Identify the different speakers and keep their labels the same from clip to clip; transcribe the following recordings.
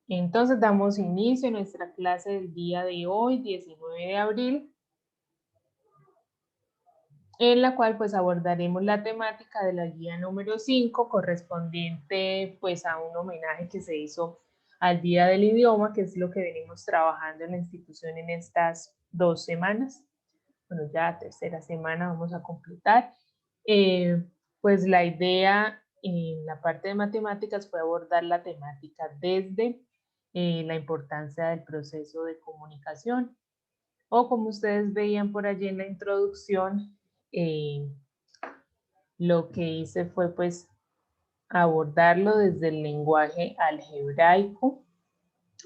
Speaker 1: Entonces damos inicio a nuestra clase del día de hoy, 19 de abril, en la cual pues abordaremos la temática de la guía número 5, correspondiente pues a un homenaje que se hizo al Día del Idioma, que es lo que venimos trabajando en la institución en estas 2 semanas. Bueno, ya tercera semana vamos a completar. Pues la idea en la parte de matemáticas fue abordar la temática desde la importancia del proceso de comunicación, o como ustedes veían por allí en la introducción, lo que hice fue pues abordarlo desde el lenguaje algebraico.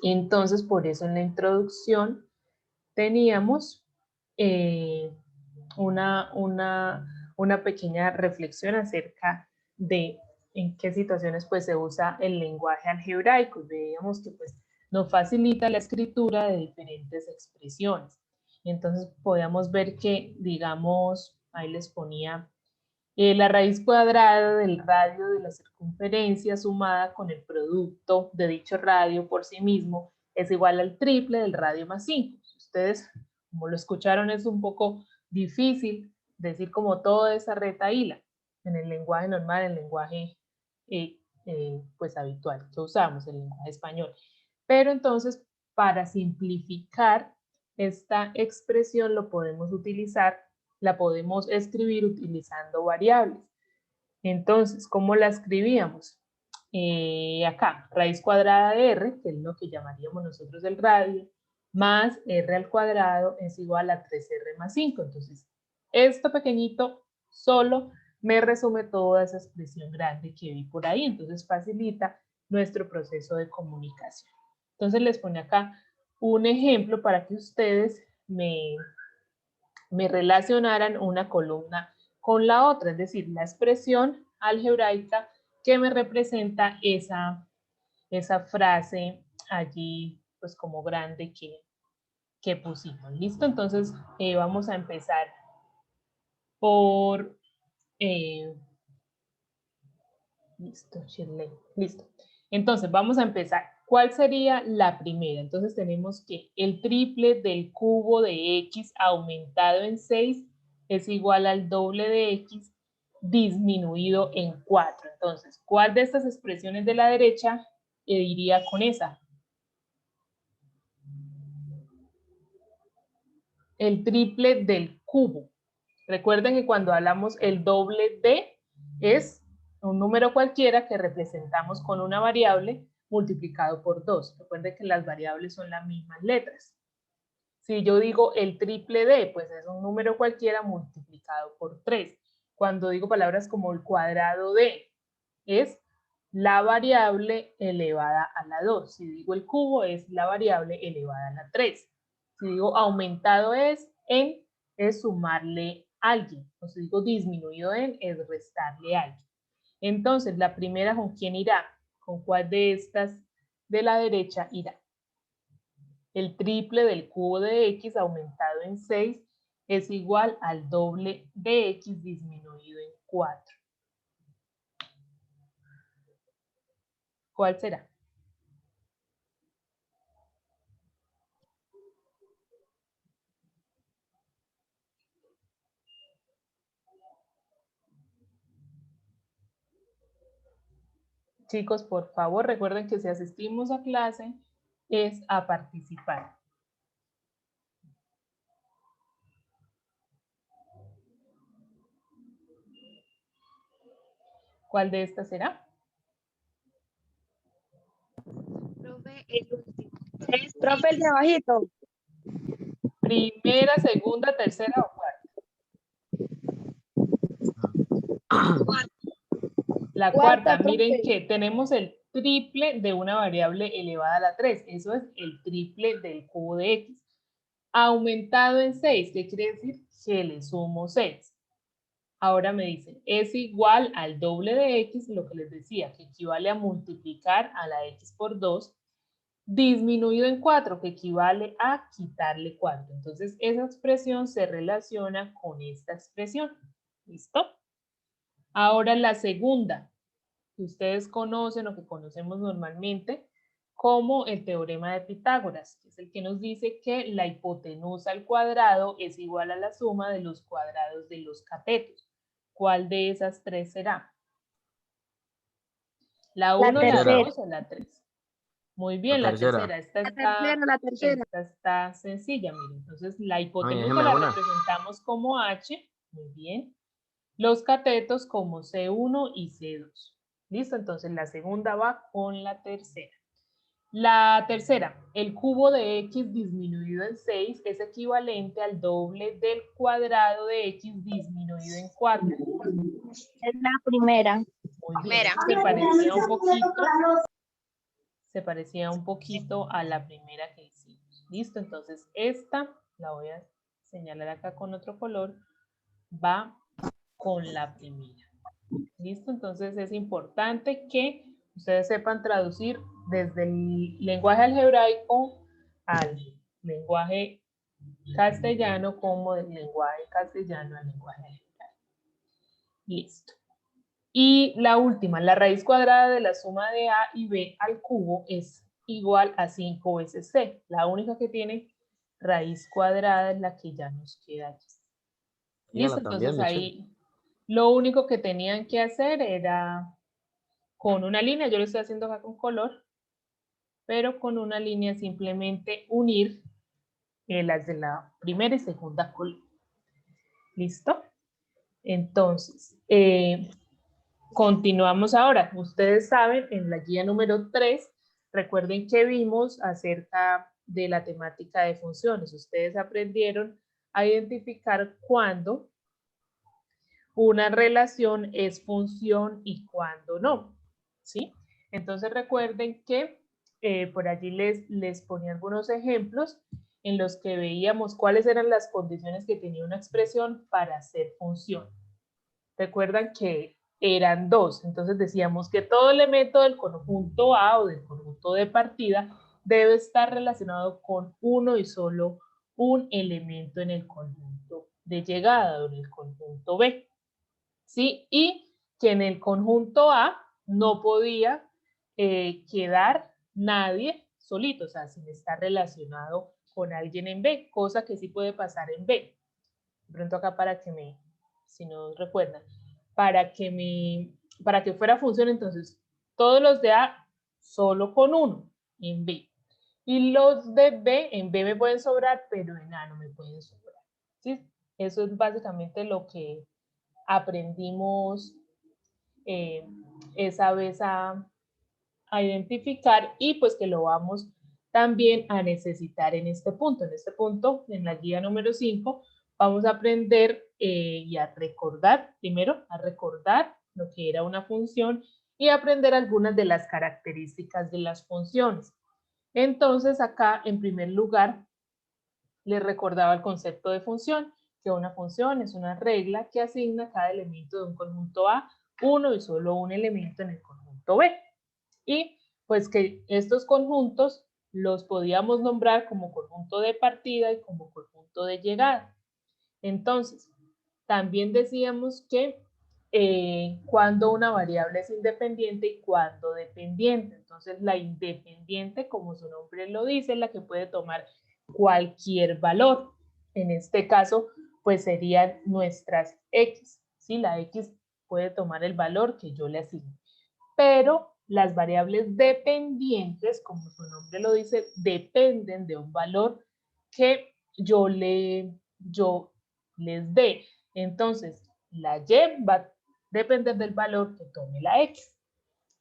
Speaker 1: Entonces, por eso en la introducción teníamos una pequeña reflexión acerca de en qué situaciones pues se usa el lenguaje algebraico. Veíamos que pues nos facilita la escritura de diferentes expresiones. Entonces podíamos ver que, digamos, ahí les ponía la raíz cuadrada del radio de la circunferencia sumada con el producto de dicho radio por sí mismo es igual al triple del radio más 5. Si ustedes, como lo escucharon, es un poco difícil decir como toda esa retahíla en el lenguaje normal, el lenguaje pues habitual que usamos, el lenguaje español. Pero entonces, para simplificar esta expresión, lo podemos utilizar, la podemos escribir utilizando variables. Entonces, ¿cómo la escribíamos? Acá, raíz cuadrada de r, que es lo que llamaríamos nosotros el radio, más r al cuadrado es igual a 3r más 5. Entonces, esto pequeñito solo me resume toda esa expresión grande que vi por ahí. Entonces, facilita nuestro proceso de comunicación. Entonces, les pone acá un ejemplo para que ustedes me relacionaran una columna con la otra, es decir, la expresión algebraica que me representa esa frase allí, pues como grande que pusimos. ¿Listo? Entonces, vamos a empezar por... listo, Shirley. Listo. Entonces, vamos a empezar. ¿Cuál sería la primera? Entonces, tenemos que el triple del cubo de x aumentado en 6 es igual al doble de x disminuido en 4. Entonces, ¿cuál de estas expresiones de la derecha iría con esa? El triple del cubo. Recuerden que cuando hablamos el doble de es un número cualquiera que representamos con una variable multiplicado por 2. Recuerden que las variables son las mismas letras. Si yo digo el triple de, pues es un número cualquiera multiplicado por 3. Cuando digo palabras como el cuadrado de, es la variable elevada a la 2. Si digo el cubo, es la variable elevada a la 3. Si digo aumentado es sumarle alguien. O si digo disminuido en, es restarle alguien. Entonces, la primera, ¿con quién irá? ¿Con cuál de estas de la derecha irá? El triple del cubo de x aumentado en 6 es igual al doble de x disminuido en 4. ¿Cuál será? Chicos, por favor, recuerden que si asistimos a clase es a participar. ¿Cuál de estas será?
Speaker 2: Profe, el último. Profe, el de abajito.
Speaker 1: Primera, segunda, tercera o cuarta. La cuarta, miren que tenemos el triple de una variable elevada a la 3. Eso es el triple del cubo de x. Aumentado en 6, ¿qué quiere decir? Que le sumo 6. Ahora me dicen, es igual al doble de x, lo que les decía, que equivale a multiplicar a la x por 2, disminuido en 4, que equivale a quitarle 4. Entonces, esa expresión se relaciona con esta expresión. ¿Listo? Ahora la segunda, que ustedes conocen o que conocemos normalmente, como el teorema de Pitágoras, que es el que nos dice que la hipotenusa al cuadrado es igual a la suma de los cuadrados de los catetos. ¿Cuál de esas tres será? ¿La 1, la
Speaker 2: tercera.
Speaker 1: 2 o la 3? Muy bien, la tercera.
Speaker 2: La tercera.
Speaker 1: Esta está sencilla, miren. Entonces, la hipotenusa
Speaker 3: déjeme
Speaker 1: la
Speaker 3: una.
Speaker 1: representamos como H. Muy bien. Los catetos como C1 y C2. ¿Listo? Entonces, la segunda va con la tercera. La tercera, el cubo de x disminuido en 6 es equivalente al doble del cuadrado de x disminuido en 4.
Speaker 2: Es la primera.
Speaker 1: Muy bien, se parecía un poquito a la primera que hicimos. ¿Listo? Entonces, esta, la voy a señalar acá con otro color, va con la primera. ¿Listo? Entonces, es importante que ustedes sepan traducir desde el lenguaje algebraico al lenguaje castellano como del lenguaje castellano al lenguaje algebraico. Listo. Y la última, la raíz cuadrada de la suma de A y B al cubo es igual a 5 veces C. La única que tiene raíz cuadrada es la que ya nos queda aquí. Listo, entonces ahí lo único que tenían que hacer era con una línea, yo lo estoy haciendo acá con color, pero con una línea simplemente unir las de la primera y segunda columna. ¿Listo? Entonces, continuamos ahora. Ustedes saben, en la guía número 3, recuerden que vimos acerca de la temática de funciones. Ustedes aprendieron a identificar cuándo una relación es función y cuándo no. ¿Sí? Entonces recuerden que por allí les ponía algunos ejemplos en los que veíamos cuáles eran las condiciones que tenía una expresión para ser función. Recuerdan que eran dos, entonces decíamos que todo elemento del conjunto A o del conjunto de partida debe estar relacionado con uno y solo un elemento en el conjunto de llegada o en el conjunto B. ¿Sí? Y que en el conjunto A no podía quedar nadie solito, o sea, sin estar relacionado con alguien en B, cosa que sí puede pasar en B. De pronto acá para que si no recuerdan, para que fuera función, entonces, todos los de A solo con uno en B. Y los de B, en B me pueden sobrar, pero en A no me pueden sobrar. ¿Sí? Eso es básicamente lo que aprendimos esa vez a identificar y pues que lo vamos también a necesitar en este punto. En este punto, en la guía número 5, vamos a aprender y a recordar, primero, a recordar lo que era una función y aprender algunas de las características de las funciones. Entonces, acá, en primer lugar, les recordaba el concepto de función, que una función es una regla que asigna a cada elemento de un conjunto A uno y solo un elemento en el conjunto B. Y pues que estos conjuntos los podíamos nombrar como conjunto de partida y como conjunto de llegada. Entonces, también decíamos que cuando una variable es independiente y cuando dependiente. Entonces, la independiente, como su nombre lo dice, es la que puede tomar cualquier valor. En este caso, pues serían nuestras X. ¿Sí? La X puede tomar el valor que yo le asigne. Pero las variables dependientes, como su nombre lo dice, dependen de un valor que yo les dé. Entonces, la Y va a depender del valor que tome la X.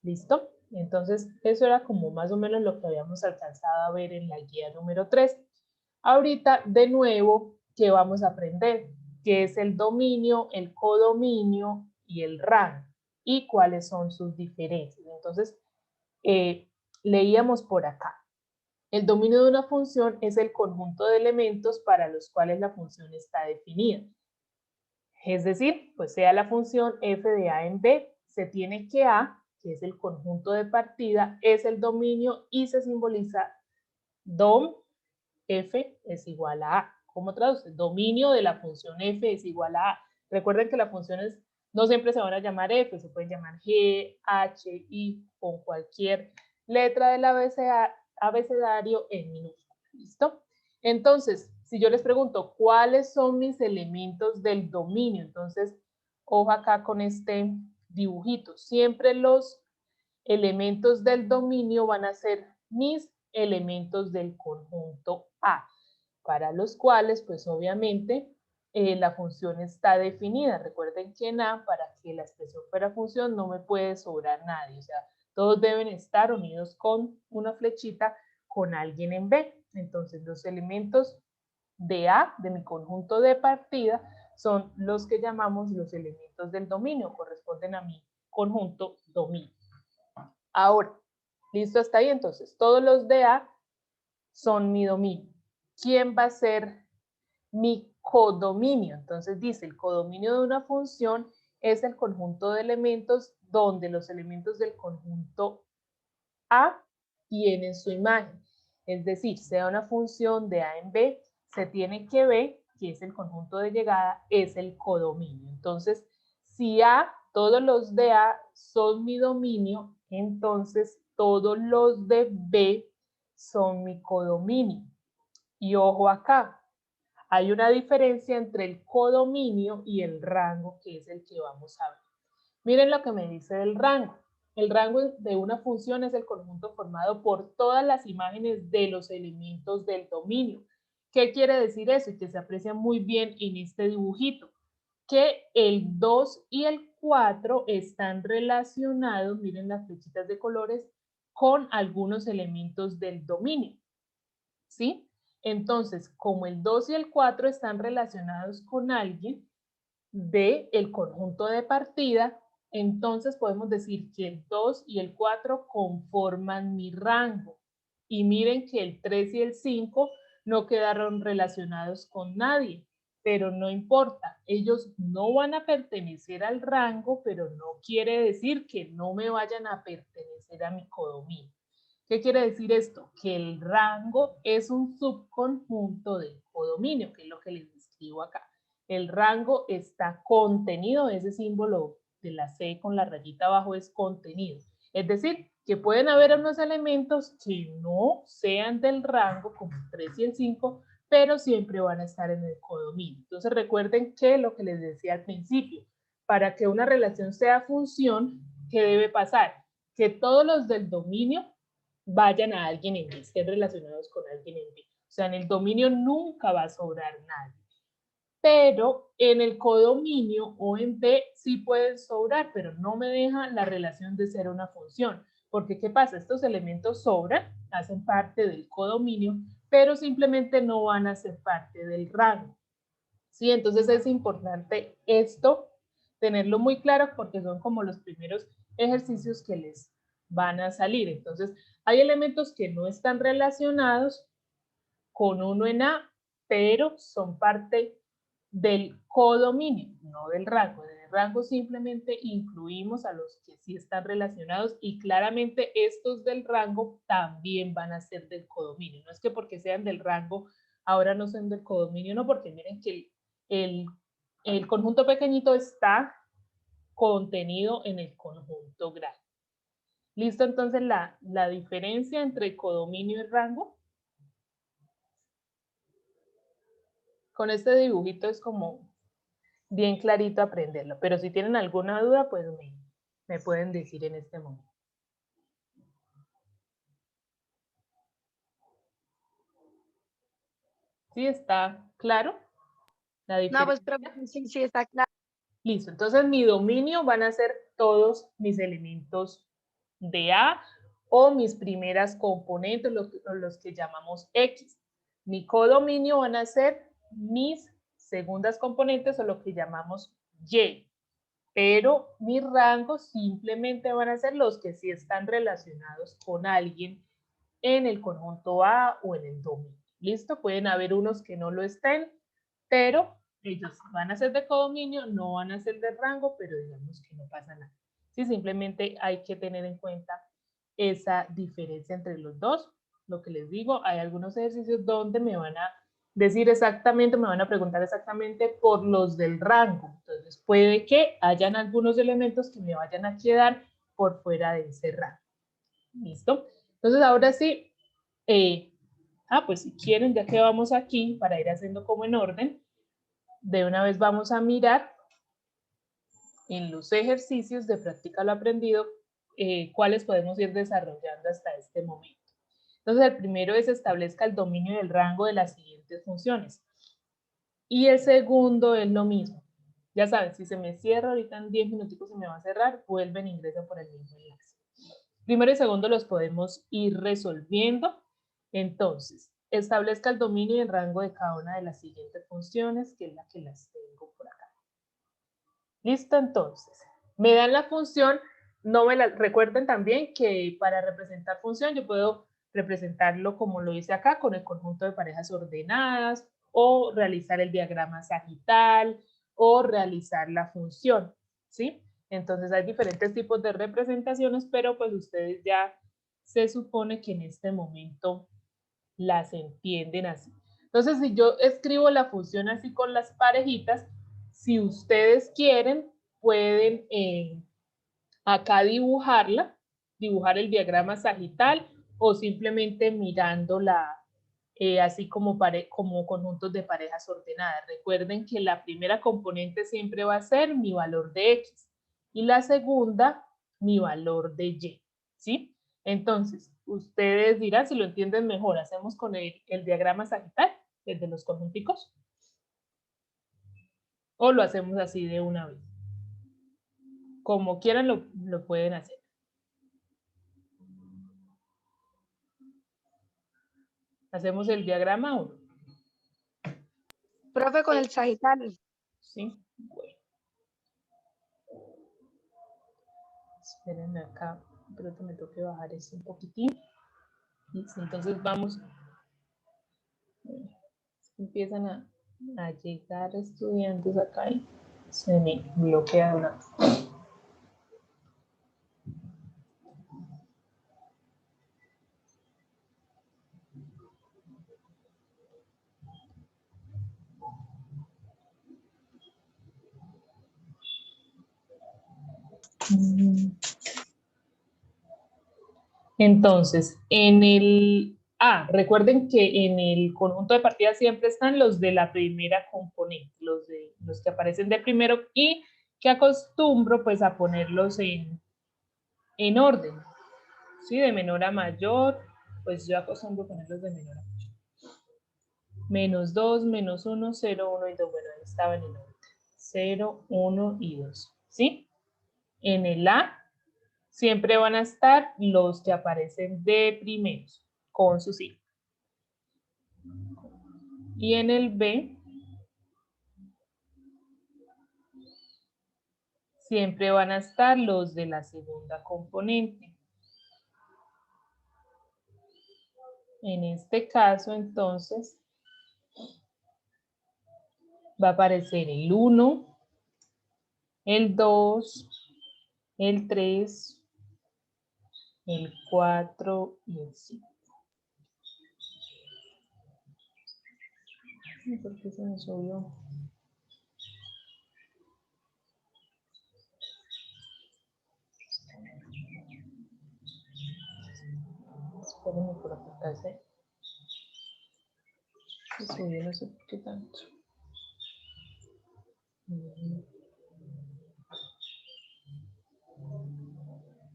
Speaker 1: ¿Listo? Entonces, eso era como más o menos lo que habíamos alcanzado a ver en la guía número 3. Ahorita, de nuevo, ¿qué vamos a aprender? ¿Qué es el dominio, el codominio y el rango? Y cuáles son sus diferencias. Entonces, leíamos por acá. El dominio de una función es el conjunto de elementos para los cuales la función está definida. Es decir, pues sea la función f de a en b, se tiene que a, que es el conjunto de partida, es el dominio y se simboliza dom f es igual a a. ¿Cómo traduce? Dominio de la función f es igual a a. Recuerden que las funciones no siempre se van a llamar f, se pueden llamar g, h, y con cualquier letra del abecedario en minúscula. ¿Listo? Entonces, si yo les pregunto, ¿cuáles son mis elementos del dominio? Entonces, ojo acá con este dibujito. Siempre los elementos del dominio van a ser mis elementos del conjunto A, para los cuales, pues obviamente, la función está definida. Recuerden que en A, para que la expresión fuera función, no me puede sobrar nadie. O sea, todos deben estar unidos con una flechita con alguien en B. Entonces, los elementos de A, de mi conjunto de partida, son los que llamamos los elementos del dominio, corresponden a mi conjunto dominio. Ahora, listo hasta ahí. Entonces, todos los de A son mi dominio. ¿Quién va a ser mi codominio? Entonces dice, el codominio de una función es el conjunto de elementos donde los elementos del conjunto A tienen su imagen. Es decir, sea una función de A en B, se tiene que B, que es el conjunto de llegada, es el codominio. Entonces, si A, todos los de A son mi dominio, entonces todos los de B son mi codominio. Y ojo acá, hay una diferencia entre el codominio y el rango, que es el que vamos a ver. Miren lo que me dice del rango. El rango de una función es el conjunto formado por todas las imágenes de los elementos del dominio. ¿Qué quiere decir eso? Y que se aprecia muy bien en este dibujito. Que el 2 y el 4 están relacionados, miren las flechitas de colores, con algunos elementos del dominio. ¿Sí? Entonces, como el 2 y el 4 están relacionados con alguien del conjunto de partida, entonces podemos decir que el 2 y el 4 conforman mi rango. Y miren que el 3 y el 5 no quedaron relacionados con nadie, pero no importa, ellos no van a pertenecer al rango, pero no quiere decir que no me vayan a pertenecer a mi codominio. ¿Qué quiere decir esto? Que el rango es un subconjunto del codominio, que es lo que les escribo acá. El rango está contenido, ese símbolo de la C con la rayita abajo es contenido. Es decir, que pueden haber unos elementos que no sean del rango, como el 3 y el 5, pero siempre van a estar en el codominio. Entonces recuerden que lo que les decía al principio, para que una relación sea función, ¿qué debe pasar? Que todos los del dominio vayan a alguien en B, estén relacionados con alguien en B. O sea, en el dominio nunca va a sobrar nadie. Pero en el codominio o en B sí pueden sobrar, pero no me deja la relación de ser una función. Porque, ¿qué pasa? Estos elementos sobran, hacen parte del codominio, pero simplemente no van a ser parte del rango. ¿Sí? Entonces es importante esto, tenerlo muy claro porque son como los primeros ejercicios que les van a salir. Entonces, hay elementos que no están relacionados con uno en A, pero son parte del codominio, no del rango. En el rango simplemente incluimos a los que sí están relacionados y claramente estos del rango también van a ser del codominio. No es que porque sean del rango ahora no son del codominio, no, porque miren que el conjunto pequeñito está contenido en el conjunto grande. ¿Listo? Entonces la diferencia entre codominio y rango. Con este dibujito es como bien clarito aprenderlo, pero si tienen alguna duda, pues me pueden decir en este momento. ¿Sí está claro la
Speaker 2: No, pues,
Speaker 1: diferencia?
Speaker 2: profe, sí, está claro.
Speaker 1: Listo, entonces mi dominio van a ser todos mis elementos de A o mis primeras componentes, los que llamamos X. Mi codominio van a ser mis segundas componentes o lo que llamamos Y. Pero mis rangos simplemente van a ser los que sí están relacionados con alguien en el conjunto A o en el dominio. ¿Listo? Pueden haber unos que no lo estén, pero ellos van a ser de codominio, no van a ser de rango, pero digamos que no pasa nada. Sí, simplemente hay que tener en cuenta esa diferencia entre los dos. Lo que les digo, hay algunos ejercicios donde me van a decir exactamente, me van a preguntar exactamente por los del rango. Entonces puede que hayan algunos elementos que me vayan a quedar por fuera de ese rango. ¿Listo? Entonces ahora sí, pues si quieren, ya que vamos aquí, para ir haciendo como en orden, de una vez vamos a mirar en los ejercicios de práctica lo aprendido, cuáles podemos ir desarrollando hasta este momento. Entonces el primero es establezca el dominio y el rango de las siguientes funciones. Y el segundo es lo mismo. Ya saben, si se me cierra ahorita en 10 minuticos se me va a cerrar, vuelven e ingresan por el mismo enlace. Primero y segundo los podemos ir resolviendo. Entonces, establezca el dominio y el rango de cada una de las siguientes funciones, que es la que las tengo por acá. Listo, entonces. Me dan la función, no me la recuerden también que para representar función yo puedo representarlo como lo hice acá, con el conjunto de parejas ordenadas, o realizar el diagrama sagital, o realizar la función, ¿sí? Entonces hay diferentes tipos de representaciones, pero pues ustedes ya se supone que en este momento las entienden así. Entonces, si yo escribo la función así con las parejitas, si ustedes quieren, pueden acá dibujarla, dibujar el diagrama sagital o simplemente mirándola así como conjuntos de parejas ordenadas. Recuerden que la primera componente siempre va a ser mi valor de X y la segunda mi valor de Y, ¿sí? Entonces, ustedes dirán si lo entienden mejor. ¿Hacemos con el diagrama sagital, el de los conjunticos? ¿O lo hacemos así de una vez? Como quieran lo pueden hacer. ¿Hacemos el diagrama o no?
Speaker 2: Profe, con el sagital.
Speaker 1: Sí, bueno. Espérenme acá, pero me tengo que bajar esto un poquitín. Listo, entonces vamos. Empiezan a llegar estudiantes acá y se me bloquea una. Entonces, recuerden que en el conjunto de partidas siempre están los de la primera componente, los que aparecen de primero y que acostumbro pues a ponerlos en orden, ¿sí? De menor a mayor, pues yo acostumbro ponerlos de menor a mayor. Menos 2, menos 1, 0, 1 y 2. Bueno, ahí estaba en el orden. 0, 1 y 2, ¿sí? En el A siempre van a estar los que aparecen de primeros, con su signo. Y en el B siempre van a estar los de la segunda componente. En este caso, entonces, va a aparecer el 1, el 2, el 3, el 4 y el 5. ¿Por qué se me subió? Espérenme por acá, se subió, no sé por qué tanto.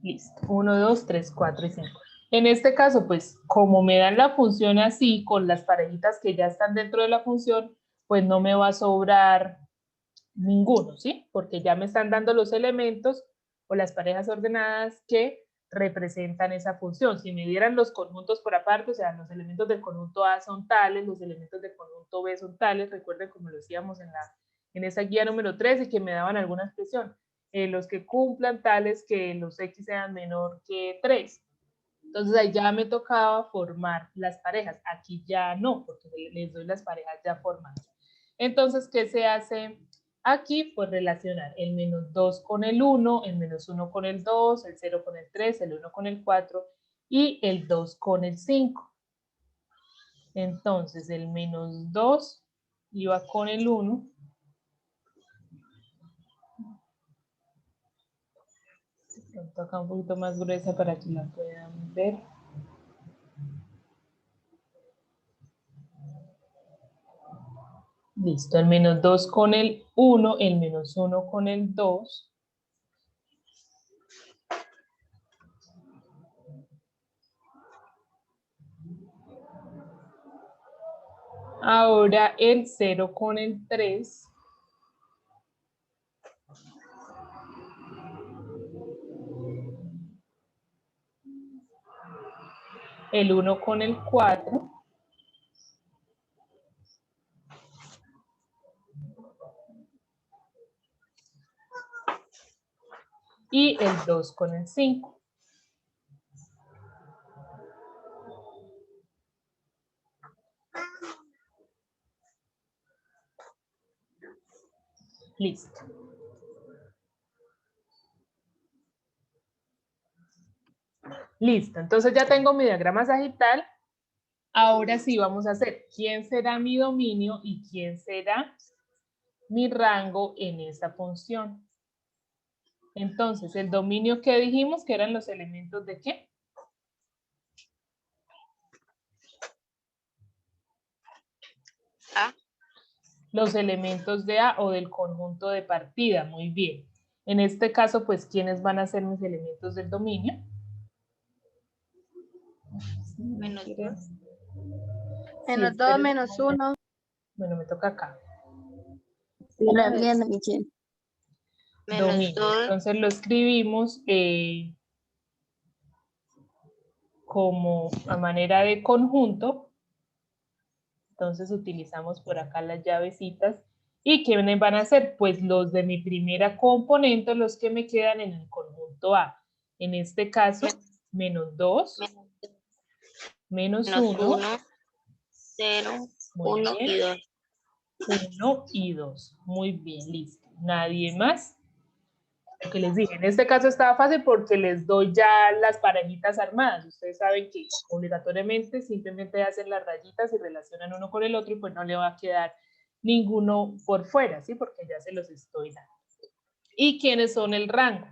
Speaker 1: Listo, 1, 2, 3, 4 y 5. En este caso, pues, como me dan la función así, con las parejitas que ya están dentro de la función, pues no me va a sobrar ninguno, ¿sí? Porque ya me están dando los elementos o las parejas ordenadas que representan esa función. Si me dieran los conjuntos por aparte, o sea, los elementos del conjunto A son tales, los elementos del conjunto B son tales, recuerden como lo decíamos en esa guía número 13 que me daban alguna expresión, los que cumplan tales que los X sean menor que 3. Entonces ahí ya me tocaba formar las parejas. Aquí ya no, porque les doy las parejas ya formadas. Entonces, ¿qué se hace aquí? Pues relacionar el menos 2 con el 1, el menos 1 con el 2, el 0 con el 3, el 1 con el 4 y el 2 con el 5. Entonces, el menos 2 iba con el 1. Pronto acá un poquito más gruesa para que la puedan ver. Listo, el menos 2 con el 1, el menos 1 con el 2. Ahora el 0 con el 3. El 1 con el 4. Y el 2 con el 5. Listo. Listo, entonces ya tengo mi diagrama sagital. Ahora sí vamos a hacer quién será mi dominio y quién será mi rango en esa función. Entonces, el dominio que dijimos que eran los elementos de ¿qué?
Speaker 2: A.
Speaker 1: Los elementos de A o del conjunto de partida, muy bien. En este caso, pues, ¿quiénes van a ser mis elementos del dominio?
Speaker 2: Menos 2.
Speaker 1: Sí,
Speaker 2: Menos 2,
Speaker 1: esperen un
Speaker 2: menos
Speaker 1: momento.
Speaker 2: 1.
Speaker 1: Bueno, me toca acá.
Speaker 2: Menos
Speaker 1: Dominio.
Speaker 2: 2.
Speaker 1: Entonces lo escribimos como a manera de conjunto. Entonces utilizamos por acá las llavecitas. ¿Y qué van a ser? Pues los de mi primera componente, los que me quedan en el conjunto A. En este caso, menos 2, menos 1,
Speaker 2: 0,
Speaker 1: muy
Speaker 2: 1
Speaker 1: bien,
Speaker 2: y 2.
Speaker 1: 1 y 2. Muy bien, listo. Nadie más. Lo que les dije, en este caso estaba fácil porque les doy ya las parejitas armadas. Ustedes saben que obligatoriamente simplemente hacen las rayitas y relacionan uno con el otro y pues no le va a quedar ninguno por fuera, ¿sí? Porque ya se los estoy dando. ¿Y quiénes son el rango?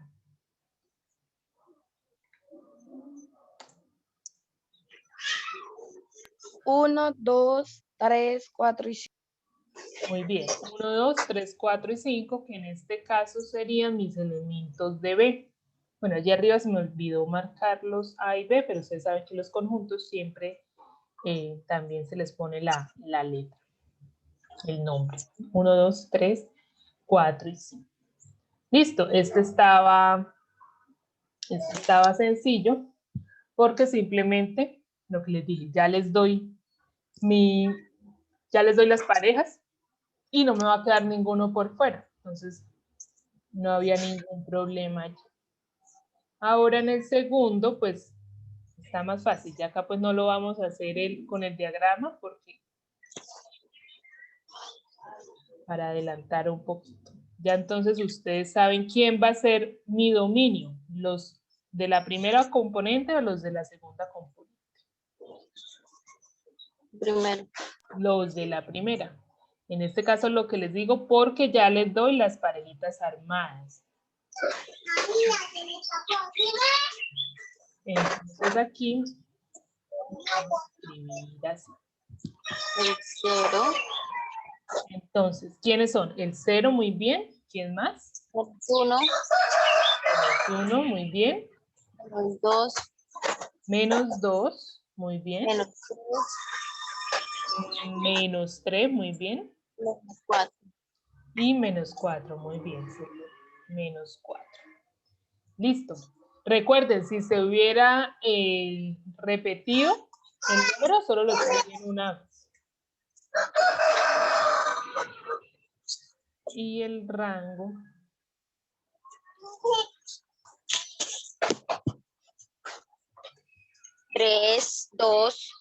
Speaker 2: Uno, 2, 3, 4 y 5.
Speaker 1: Muy bien, 1, 2, 3, 4 y 5, que en este caso serían mis elementos de B. Bueno, allí arriba se me olvidó marcar los A y B, pero ustedes saben que los conjuntos siempre también se les pone la letra, el nombre. 1, 2, 3, 4 y 5. Listo, este estaba sencillo porque simplemente lo que les dije, ya les doy las parejas y no me va a quedar ninguno por fuera. Entonces, no había ningún problema allí. Ahora en el segundo, pues, está más fácil. Ya acá pues no lo vamos a hacer con el diagrama porque para adelantar un poquito. Ya entonces ustedes saben quién va a ser mi dominio, los de la primera componente o los de la segunda componente.
Speaker 2: Primero.
Speaker 1: Los de la primera. En este caso lo que les digo porque ya les doy las parejitas armadas. Entonces aquí escribir así.
Speaker 2: El 0.
Speaker 1: Entonces, ¿quiénes son? El 0, muy bien. ¿Quién más?
Speaker 2: El 1.
Speaker 1: Menos 1, muy bien.
Speaker 2: Menos 2.
Speaker 1: Menos 2, muy bien.
Speaker 2: Menos 3.
Speaker 1: Menos 3, muy bien.
Speaker 2: Menos 4.
Speaker 1: Y menos 4, muy bien. Menos 4. Listo. Recuerden, si se hubiera repetido el número, solo lo escriben una vez. Y el rango.
Speaker 2: Tres, 2.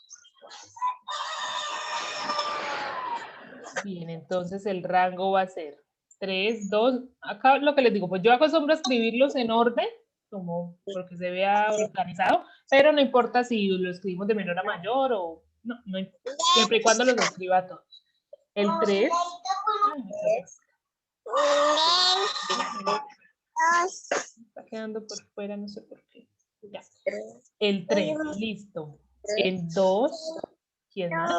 Speaker 1: Bien, entonces el rango va a ser 3, 2. Acá lo que les digo, pues yo acostumbro a escribirlos en orden, como porque se vea organizado, pero no importa si lo escribimos de menor a mayor o no importa, siempre y cuando los escriba todos. El 3. Está quedando por fuera, no sé por qué. Ya. El 3, listo. El 2, ¿quién más?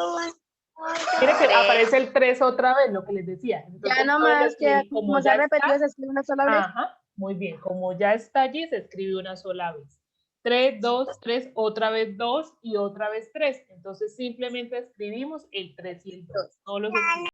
Speaker 1: Mire que aparece el 3 otra vez, lo que les decía. Entonces,
Speaker 2: Ya
Speaker 1: todo lo
Speaker 2: nomás que
Speaker 1: escribí
Speaker 2: como se ha repetido, se escribe una sola vez.
Speaker 1: Ajá, muy bien. Como ya está allí, se escribe una sola vez. 3, 2, 3, otra vez 2 y otra vez 3. Entonces simplemente escribimos el 3 y el 2. No los escribimos.